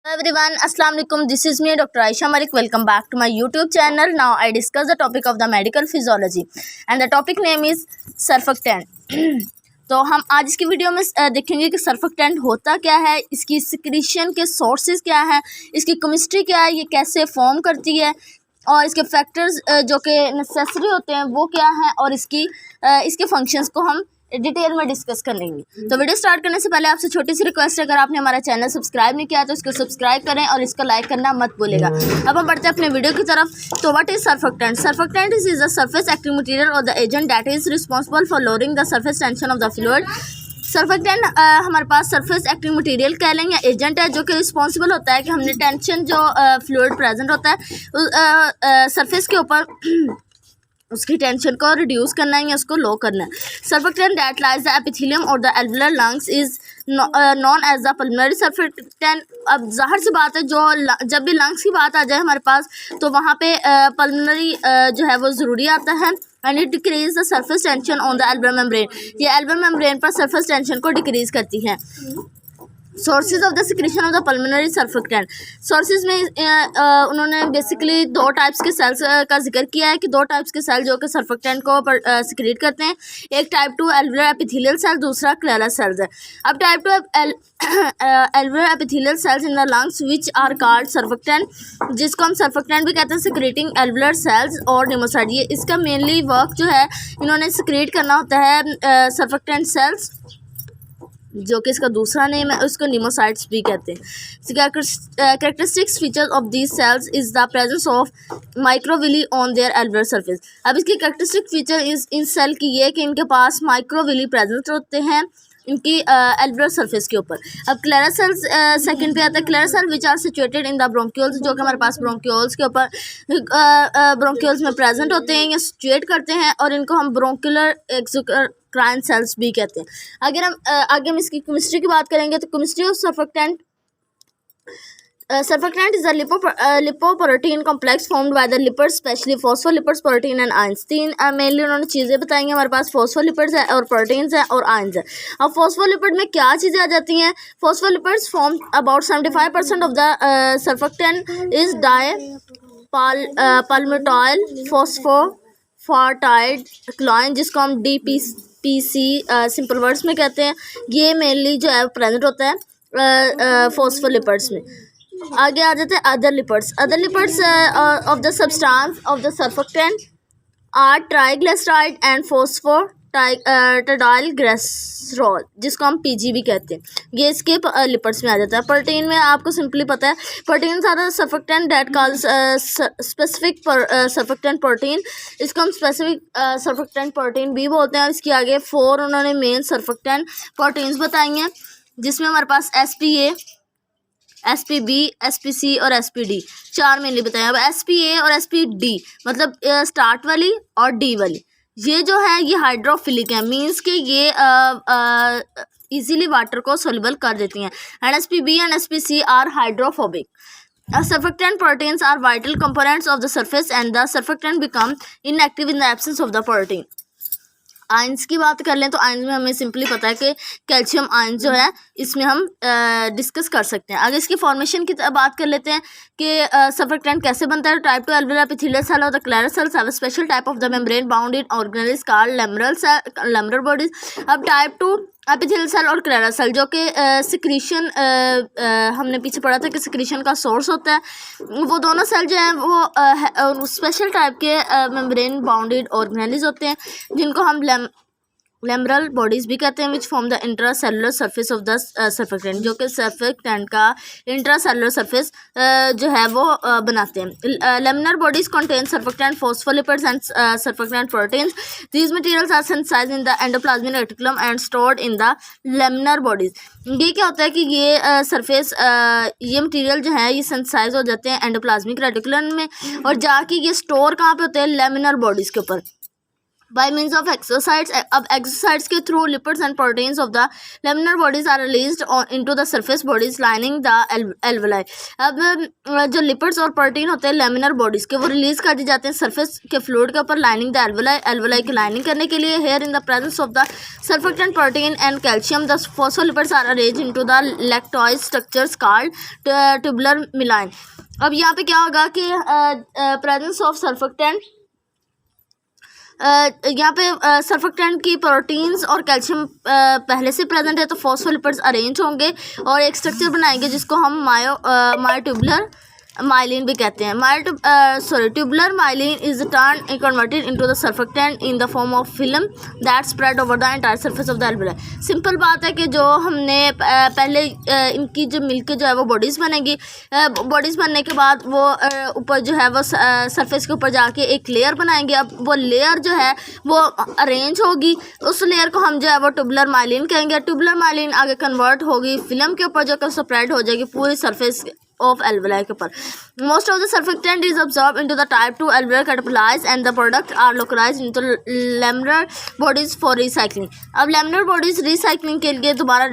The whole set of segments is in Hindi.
Everyone, Assalamu alaikum. This is me, Dr. Aisha Malik. Welcome back to my YouTube channel. Now I discuss the topic of the medical physiology, and the topic name is surfactant. तो हम आज इसकी वीडियो में देखेंगे कि सर्फेक्टेंट होता क्या है, इसकी सिक्रीशन के सोर्सेज क्या हैं, इसकी केमिस्ट्री क्या है, ये कैसे फॉर्म करती है और इसके फैक्टर्स जो कि नेसेसरी होते हैं वो क्या हैं और इसके फंक्शंस को हम डिटेल में डिस्कस कर लेंगे। तो वीडियो स्टार्ट करने से पहले आपसे छोटी सी रिक्वेस्ट है, अगर आपने हमारा चैनल सब्सक्राइब नहीं किया तो इसको सब्सक्राइब करें और इसका लाइक करना मत भूलेगा। अब हम बढ़ते हैं अपने वीडियो की तरफ। तो what is surfactant? Surfactant is the surface active material और the agent that is responsible for lowering the surface tension of the fluid. Surfactant हमारे पास सरफेस एक्टिव मटेरियल कह लें या एजेंट है जो कि रिस्पॉन्सिबल होता है कि हमने टेंशन जो फ्लूइड प्रेजेंट होता है सरफेस के ऊपर उसकी टेंशन को रिड्यूस करना है या उसको लो करना है। Surfactant that lies the epithelium और the alveolar lungs is known as the pulmonary surfactant. अब जाहिर सी बात है, जो जब भी लंग्स की बात आ जाए हमारे पास तो वहाँ पे पल्मोनरी जो है वो ज़रूरी आता है। And it decrease the surface tension on the alveolar membrane. ये एल्वुलर मेम्ब्रेन पर सरफेस टेंशन को डिक्रीज करती है। Sources of the secretion of the pulmonary surfactant. Sources में उन्होंने बेसिकली दो टाइप्स के सेल्स का जिक्र किया है कि दो टाइप्स के सेल जो कि सर्फेक्टेंट को सिक्रीट करते हैं। एक टाइप 2 एल्वुलर एपिथेलियल सेल, दूसरा क्लेरा सेल्स है। अब type 2 alveolar epithelial cells in the lungs which are called surfactant, जिसको हम सर्फेक्टेंट भी कहते हैं, सिक्रीटिंग एल्वुलर सेल्स और निमोसाइड। ये इसका मेनली वर्क जो है इन्होंने सिक्रीट करना होता है सर्फेक्टेंट सेल्स, जो कि इसका दूसरा नेम है, उसको निमोसाइट्स भी कहते हैं। Characteristics features of these cells is the presence of microvilli on their alveolar surface. अब इसकी कैरेक्टरिस्टिक फीचर इन सेल की ये कि इनके पास माइक्रोविली प्रेजेंट होते हैं इनकी एल्वुलर सरफेस के ऊपर। अब क्लेरा सेल्स सेकंड पे आता है। Clara cell which are situated in the bronchioles, जो कि हमारे पास ब्रोंक्यूल्स के ऊपर ब्रोंक्यूल्स में प्रेजेंट होते हैं या सिचुएट करते हैं, और इनको हम ब्रोंकुलर एक्सोक्राइन सेल्स भी कहते हैं। अगर हम आगे हम इसकी केमिस्ट्री की बात करेंगे तो chemistry of surfactant surfactant is a lipoprotein complex formed by the lipids, especially phospholipids, protein and ions। तीन मेनली उन्होंने चीज़ें बताई हैं। हमारे पास फॉस्फोलिपिड्स है और प्रोटीन्स है और आयंस है। अब फॉस्फोलिपिड में क्या चीज़ें आ जाती हैं? Phospholipids form about 75% of the surfactant is palmitoyl phosphofatidyl chlorine, जिसको हम DPC सिंपल वर्ड्स में कहते हैं। ये मेनली जो है प्रेजेंट होता है फॉस्फोलिपिड्स में। आगे आ जाते हैं other lipids. Other lipids of the substance of the surfactant are triglyceride and phosphatidyl glycerol, जिसको हम PG भी कहते हैं। ये इसके लिपिड्स में आ जाता है। प्रोटीन में आपको सिंपली पता है, protein are the surfactant that calls specific surfactant protein. इसको हम स्पेसिफिक सर्फेक्टेंट प्रोटीन भी बोलते हैं। इसके आगे 4 उन्होंने मेन सर्फेक्टेंट प्रोटीन्स बताई हैं, जिसमें हमारे पास SPA, SPB, SPC और SPD 4 मेनली बताए। अब SPA और SPD मतलब स्टार्ट वाली और D वाली, ये जो है ये हाइड्रोफिलिक है, मींस कि ये इजीली वाटर को सोल्यूबल कर देती हैं। And SPB and SPC are hydrophobic. Surfactant proteins are vital components of the surface and the surfactant become inactive in the absence of the protein। Ions की बात कर लें तो आयंस में हमें सिंपली पता है कि कैल्शियम आयंस जो है इसमें हम डिस्कस कर सकते हैं। आगे इसकी फॉर्मेशन की बात कर लेते हैं कि सर्फेक्टेंट कैसे बनता है। टाइप 2 एल्वुलर एपिथेलियल सेल और the Clara cells have a special type of the membrane bounded organelles called lamellar bodies. अब टाइप 2 एपिथेलियल सेल और क्लेरा सेल जो कि सिक्रीशन हमने पीछे पढ़ा था कि सिक्रीशन का सोर्स होता है, वो दोनों सेल जो हैं वो स्पेशल टाइप के मेम्ब्रेन बाउंडेड ऑर्गेनेल्स होते हैं, जिनको हम लैमेलर बॉडीज भी कहते हैं, which form the intracellular surface of the surfactant, जो कि सर्फेक्टेंट का इंट्रासेलुलर सरफेस जो है वो बनाते हैं। Laminar bodies contain surfactant phospholipids and surfactant proteins. These materials are synthesised in the endoplasmic reticulum and stored in the laminar bodies. ये क्या होता है कि ये सरफेस ये मटेरियल जो है ये सिंथेसाइज हो जाते हैं एंडोप्लाज्मिक रेटिकुलम में, और जाके ये स्टोर कहाँ पे होते हैं? लैमिनर बॉडीज़ के ऊपर। by means of exercise. अब exercise के through lipids and proteins of the laminar bodies are released into the surface bodies lining the alveoli. अब जो lipids और protein होते हैं laminar bodies के वो release कर दी जाते हैं surface के fluid के ऊपर lining the alveoli. alveoli की lining करने के लिए here in the presence of the surfactant protein and calcium the phospholipids are arranged into the lactoid structures called tubular myelin. अब यहाँ पे क्या होगा कि presence of surfactant यहाँ पे सर्फेक्टेंट की प्रोटीन्स और कैल्शियम पहले से प्रेजेंट है तो फॉस्फोलिपिड्स अरेंज होंगे और एक स्ट्रक्चर बनाएंगे जिसको हम मायोट्यूबुलर माइलिन भी कहते हैं. Tubular myelin is turn converted into the surfactant in the form of film that spread over the entire surface of the alveoli. Simple बात है कि जो हमने पहले इनकी जो मिलकर जो है वो बॉडीज़ बनेगी. बॉडीज़ बनने के बाद वो ऊपर जो है वो सरफेस के ऊपर जाके एक लेयर बनाएंगे. अब वो लेयर जो है वो अरेंज होगी. उस लेयर को हम जो है वो ट्यूबुलर माइलिन कहेंगे. ट्यूबुलर माइलिन आगे कन्वर्ट होगी फिल्म के ऊपर जो कि स्प्रेड हो जाएगी पूरी सरफेस of alveoli के ऊपर. Most of the surfactant is absorbed into the type 2 alveolar caterpillars and the products are localized into laminar bodies for recycling. अब laminar bodies recycling के लिए दोबारा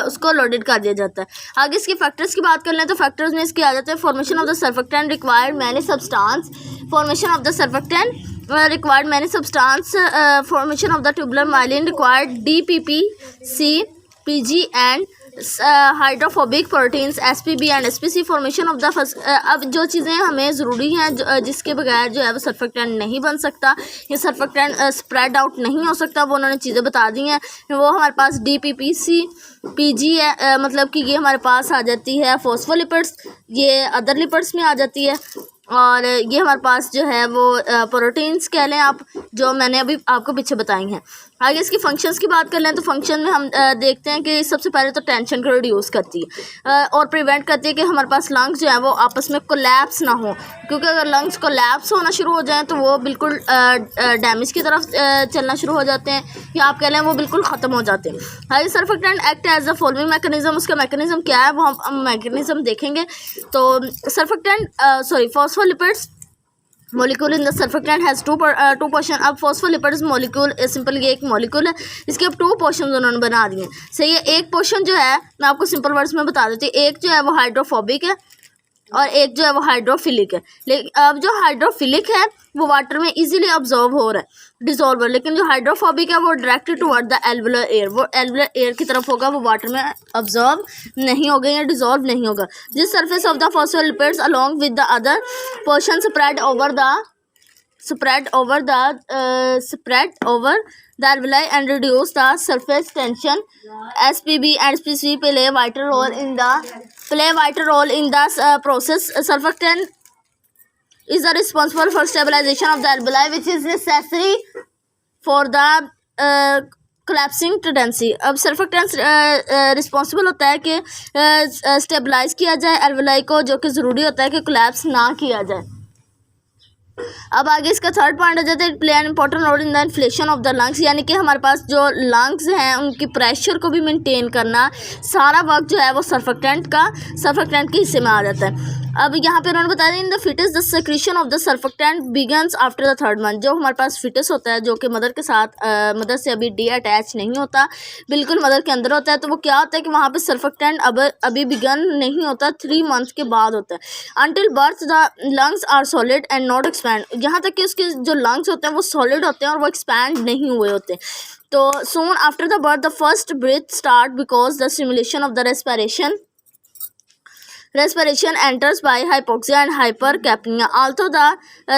उसको लोडेड कर दिया जाता है. आगे इसके फैक्टर्स की बात कर लें तो फैक्टर्स में इसके आ जाते हैं. Formation of the surfactant required many substance. Formation of the surfactant required many substance. Formation of the tubular myelin required DPP, C, PG and hydrophobic proteins SPB and SPC. Formation of the अब जो चीज़ें हमें ज़रूरी हैं जिसके बगैर जो है वो सर्फेक्टेंट नहीं बन सकता या सर्फेक्टेंट स्प्रेड आउट नहीं हो सकता वो उन्होंने चीज़ें बता दी हैं. वो हमारे पास DPPC PG है. मतलब कि ये हमारे पास आ जाती है फॉस्फोलिपिड्स. ये अदर लिपिड्स में आ जाती है और ये हमारे पास जो है वो प्रोटीन्स कह लें आप जो मैंने अभी आपको पीछे बताई हैं. आगे इसकी फंक्शंस की बात कर लें तो फंक्शन में हम देखते हैं कि सबसे पहले तो टेंशन को रिड्यूस करती है और प्रिवेंट करती है कि हमारे पास लंग्स जो है वो आपस में कोलैप्स ना हो. क्योंकि अगर लंग्स कोलैप्स होना शुरू हो जाएं तो वो बिल्कुल डैमेज की तरफ चलना शुरू हो जाते हैं या आप कह लें वो बिल्कुल ख़त्म हो जाते हैं. आगे surfactant act as a following mechanism. उसका मैकेनिज्म क्या है वो हम मैकेनिज्म देखेंगे. तो surfactant phospholipids molecule in the surfactant has two portion. अब फॉस्फोलिपिड्स मोलिक्यूल सिंपल ये एक मोलिक्यूल है. इसके अब 2 पोर्शन उन्होंने बना दिए. सही है. एक पोर्शन जो है मैं आपको सिंपल वर्ड्स में बता देती हूँ. एक जो है वो हाइड्रोफोबिक है और एक जो है वो हाइड्रोफिलिक है. लेकिन अब जो हाइड्रोफिलिक है वो वाटर में इजीली अब्जॉर्ब हो रहा है डिजॉल्व. लेकिन जो हाइड्रोफोबिक है वो directed toward the alveolar air. वो एल्वुलर एयर की तरफ होगा. वो वाटर में अब्जॉर्ब नहीं होगा या डिजॉल्व नहीं होगा. जिस surface of the phospholipids along with the other portion spread over the alveoli and reduce the surface tension. SPB and SPC play a vital role in the process. Surfactant is responsible for stabilization of the alveoli which is necessary for the collapsing tendency. अब सर्फेक्टेंट रिस्पॉन्सिबल होता है कि स्टेबलाइज किया जाए एल्वेलाई को जो कि ज़रूरी होता है कि कोलैप्स ना किया जाए. अब आगे इसका थर्ड पॉइंट आ जाता है play an important role in the inflation of the lungs. यानी कि हमारे पास जो लंग्स हैं उनकी प्रेशर को भी मेंटेन करना सारा वर्क जो है वो सर्फेक्टेंट के हिस्से में आ जाता है. अब यहाँ पे उन्होंने बताया in the foetus the secretion of the surfactant begins after the 3rd month. जो हमारे पास फिटस होता है जो कि मदर के साथ मदर से अभी अटैच नहीं होता बिल्कुल मदर के अंदर होता है. तो वो क्या होता है कि वहाँ पे सर्फेक्टेंट अभी बिगन नहीं होता 3 मंथ के बाद होता है. Until birth the lungs are solid and not expand. यहाँ तक कि उसके जो लंग्स होते हैं वो सॉलिड होते हैं और वो एक्सपैंड नहीं हुए होते. तो soon after the birth the first breath start because the stimulation of the respiration enters by hypoxia and hypercapnia. Although the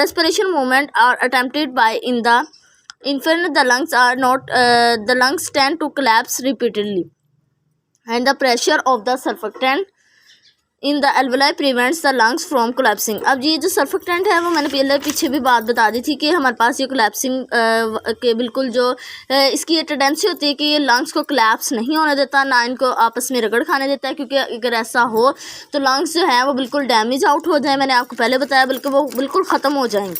respiration movement are attempted by in the infant, the lungs tend to collapse repeatedly, and the pressure of the surfactant in the alveoli prevents the lungs from collapsing. अब ये जो सर्फेक्टेंट है वो मैंने पीछे भी बात बता दी थी कि हमारे पास ये कोलैप्सिंग के बिल्कुल जो इसकी ये टेंडेंसी होती है कि ये लंग्स को कोलैप्स नहीं होने देता ना इनको आपस में रगड़ खाने देता है. क्योंकि अगर ऐसा हो तो लंग्स जो है वो बिल्कुल डैमेज आउट हो जाए. मैंने आपको पहले बताया बल्कि वो बिल्कुल ख़त्म हो जाएंगे.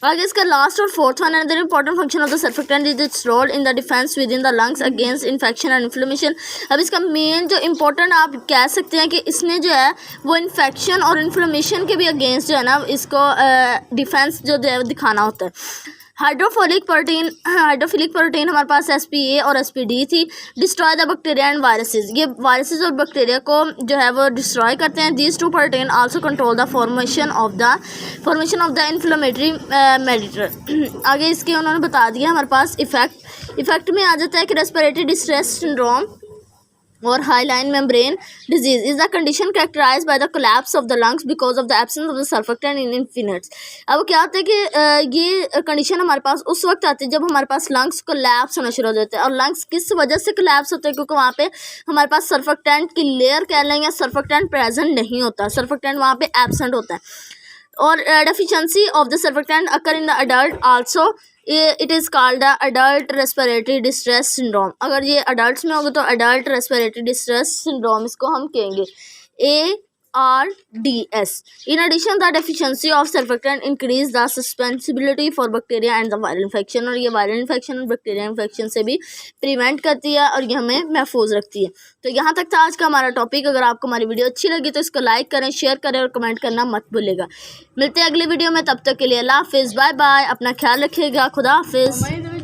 आगे इसका लास्ट और 4th one another important function of the surfactant is its role in the defence within the lungs against infection and inflammation. अब इसका मेन जो इम्पोर्टेंट आप कह सकते हैं कि इसने जो है वो इन्फेक्शन और इन्फ्लेमेशन के भी अगेंस्ट जो है ना इसको डिफेंस जो है दिखाना होता है. हाइड्रोफिलिक प्रोटीन हमारे पास SP-A और SP-D थी। Destroy the bacteria and viruses, ये वायरसेस और बैक्टीरिया को जो है वो डिस्ट्रॉय करते हैं। These two protein also control the formation of the inflammatory mediator. आगे इसके उन्होंने बता दिया हमारे पास इफेक्ट में आ जाता है कि रेस्पिरेटरी डिस्ट्रेस सिंड्रोम और hyaline membrane disease is the condition characterised by the collapse of the lungs because of the absence of the surfactant in infants. अब क्या होता है कि ये कंडीशन हमारे पास उस वक्त आती है जब हमारे पास लंग्स कोलैप्स होना शुरू हो जाते हैं। और लंग्स किस वजह से कोलैप्स होते हैं? क्योंकि वहाँ पे हमारे पास सर्फेक्टेंट की लेयर कह लें या सर्फेक्टेंट प्रेजेंट नहीं होता, सर्फेक्टेंट वहाँ पे एब्सेंट होता है। और deficiency of the surfactant occur in the adult also it is called the adult respiratory distress syndrome. अगर ये अडल्ट में होगा तो अडल्ट रेस्पिरेटरी डिस्ट्रेस सिंड्रोम इसको हम कहेंगे ARDS। In addition the deficiency of surfactant increase the susceptibility for bacteria and the viral infection. और ये वायरल इन्फेक्शन और बैक्टीरिया इन्फेक्शन से भी प्रिवेंट करती है और ये हमें महफूज रखती है। तो यहाँ तक था आज का हमारा टॉपिक। अगर आपको हमारी वीडियो अच्छी लगी तो इसको लाइक करें, शेयर करें और कमेंट करना मत भूलिएगा। मिलते हैं अगले वीडियो में, तब तक के लिए अल्लाह हाफिज़, बाय बाय, अपना ख्याल रखिएगा, खुदा हाफिज़।